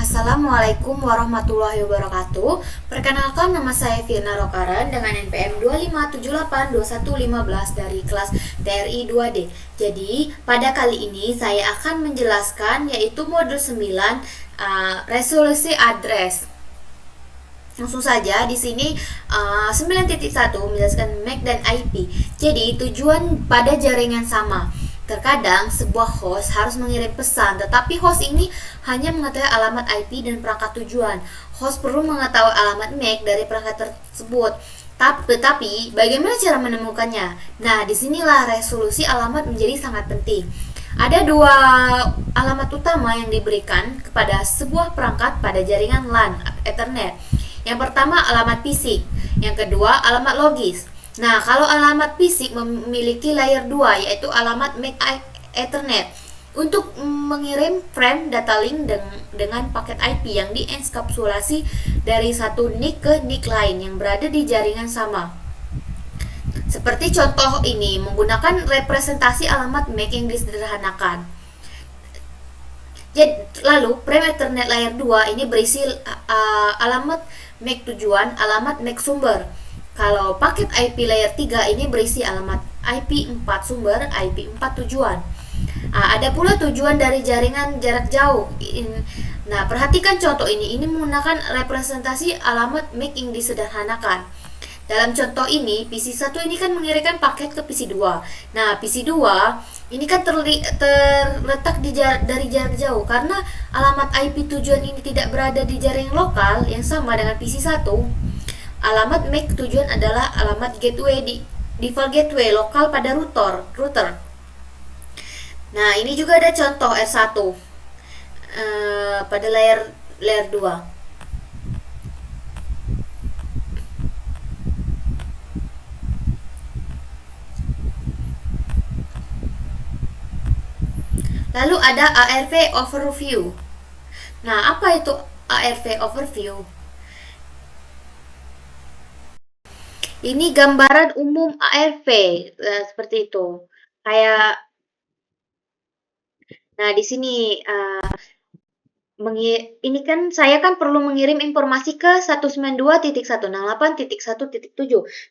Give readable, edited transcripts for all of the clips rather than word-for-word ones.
Assalamualaikum warahmatullahi wabarakatuh. Perkenalkan, nama saya Firna Rokaran dengan NPM 25782115 dari kelas TRI 2D. Jadi, pada kali ini saya akan menjelaskan yaitu modul 9, resolusi address. Langsung saja di sini 9.1 menjelaskan MAC dan IP. Jadi tujuan pada jaringan sama. Terkadang sebuah host harus mengirim pesan, tetapi host ini hanya mengetahui alamat IP dan perangkat tujuan. Host perlu mengetahui alamat MAC dari perangkat tersebut. Tetapi bagaimana cara menemukannya? Nah, disinilah resolusi alamat menjadi sangat penting. Ada dua alamat utama yang diberikan kepada sebuah perangkat pada jaringan LAN Ethernet. Yang pertama alamat fisik, yang kedua alamat logis. Nah, kalau alamat fisik memiliki layer 2 yaitu alamat MAC Ethernet untuk mengirim frame data link dengan paket IP yang dienkapsulasi dari satu NIC ke NIC lain yang berada di jaringan sama. Seperti contoh ini menggunakan representasi alamat MAC yang disederhanakan. Jadi, lalu frame Ethernet layer 2 ini berisi alamat MAC tujuan, alamat MAC sumber. Kalau paket IP layer 3 ini berisi alamat IP 4 sumber, IP 4 tujuan. Ada pula tujuan dari jaringan jarak jauh. Nah, perhatikan contoh ini. Ini menggunakan representasi alamat MAC yang disederhanakan. Dalam contoh ini, PC1 ini kan mengirimkan paket ke PC2. Nah, PC2 ini kan terletak dari jarak jauh karena alamat IP tujuan ini tidak berada di jaringan lokal yang sama dengan PC1. Alamat MAC tujuan adalah alamat gateway di default gateway lokal pada router. Nah, ini juga ada contoh R1 pada layer 2. Lalu ada ARV overview. Nah, apa itu ARV overview? Ini gambaran umum ARV seperti itu. Kayak nah di sini ini kan saya kan perlu mengirim informasi ke 192.168.1.7.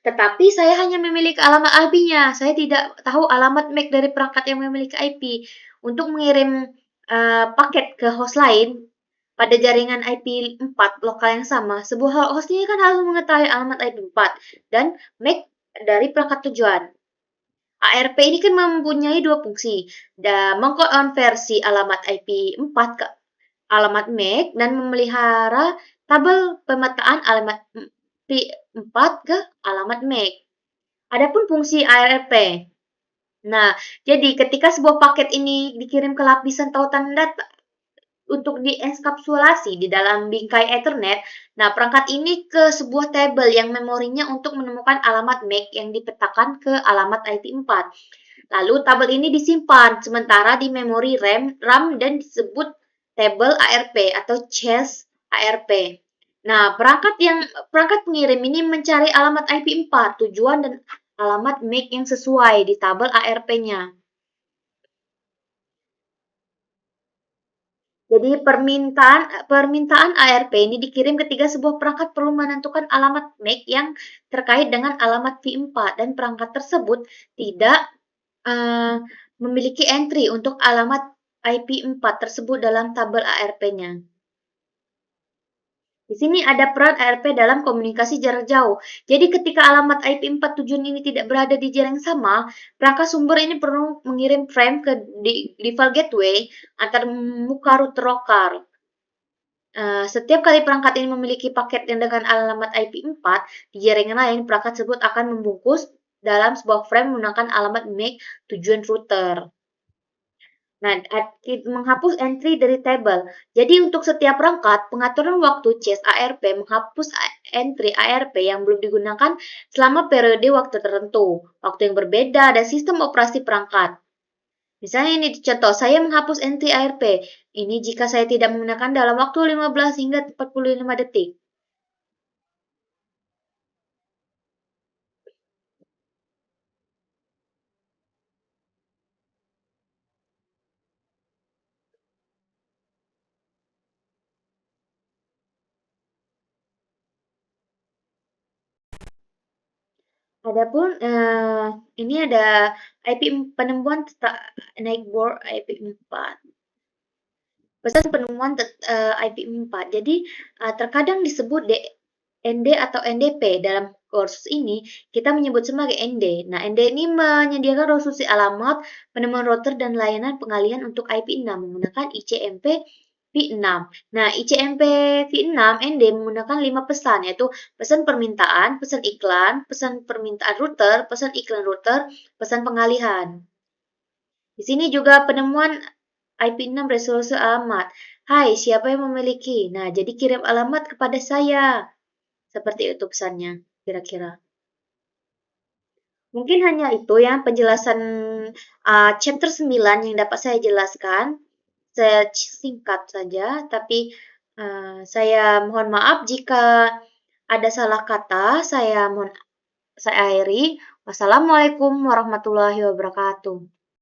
Tetapi saya hanya memiliki alamat IP-nya. Saya tidak tahu alamat MAC dari perangkat yang memiliki IP. Untuk mengirim paket ke host lain pada jaringan IP 4 lokal yang sama, sebuah host ini kan harus mengetahui alamat IP 4 dan MAC dari perangkat tujuan. ARP ini kan mempunyai dua fungsi, mengkonversi alamat IP 4 ke alamat MAC dan memelihara tabel pemetaan alamat IP4 ke alamat MAC. Adapun fungsi ARP. Nah, jadi ketika sebuah paket ini dikirim ke lapisan tautan data untuk dienkapsulasi di dalam bingkai Ethernet, nah perangkat ini ke sebuah tabel yang memorinya untuk menemukan alamat MAC yang dipetakan ke alamat IP4. Lalu tabel ini disimpan sementara di memori RAM dan disebut tabel ARP atau cache ARP. Nah, perangkat pengirim ini mencari alamat IP4 tujuan dan alamat MAC yang sesuai di tabel ARP-nya. Jadi permintaan ARP ini dikirim ketika sebuah perangkat perlu menentukan alamat MAC yang terkait dengan alamat V4 dan perangkat tersebut tidak memiliki entry untuk alamat IP4 tersebut dalam tabel ARP-nya. Di sini ada peran ARP dalam komunikasi jarak jauh. Jadi ketika alamat IP4 tujuan ini tidak berada di jaringan sama, perangkat sumber ini perlu mengirim frame ke default gateway antar muka router lokal. Setiap kali perangkat ini memiliki paket yang dengan alamat IP4 di jaringan lain, perangkat tersebut akan membungkus dalam sebuah frame menggunakan alamat MAC tujuan router. Nah, menghapus entry dari tabel. Jadi untuk setiap perangkat, pengaturan waktu cache ARP menghapus entry ARP yang belum digunakan selama periode waktu tertentu, waktu yang berbeda, dan sistem operasi perangkat. Misalnya ini contoh, saya menghapus entry ARP. Ini jika saya tidak menggunakan dalam waktu 15 hingga 45 detik. Adapun ini ada IP penemuan naik board IP4. Pesan penemuan IP4. Jadi terkadang disebut ND atau NDP. Dalam kursus ini kita menyebut sebagai ND. Nah, ND ini menyediakan resolusi alamat, penemuan router dan layanan pengalihan untuk IP6 menggunakan ICMP V6. Nah, ICMP V6 ND menggunakan 5 pesan, yaitu pesan permintaan, pesan iklan, pesan permintaan router, pesan iklan router, pesan pengalihan. Di sini juga penemuan IP6 resolusi alamat. Hai, siapa yang memiliki? Nah, jadi kirim alamat kepada saya. Seperti itu pesannya, kira-kira. Mungkin hanya itu ya penjelasan chapter 9 yang dapat saya jelaskan. Saya singkat saja, tapi saya mohon maaf jika ada salah kata. Saya akhiri. Wassalamualaikum warahmatullahi wabarakatuh.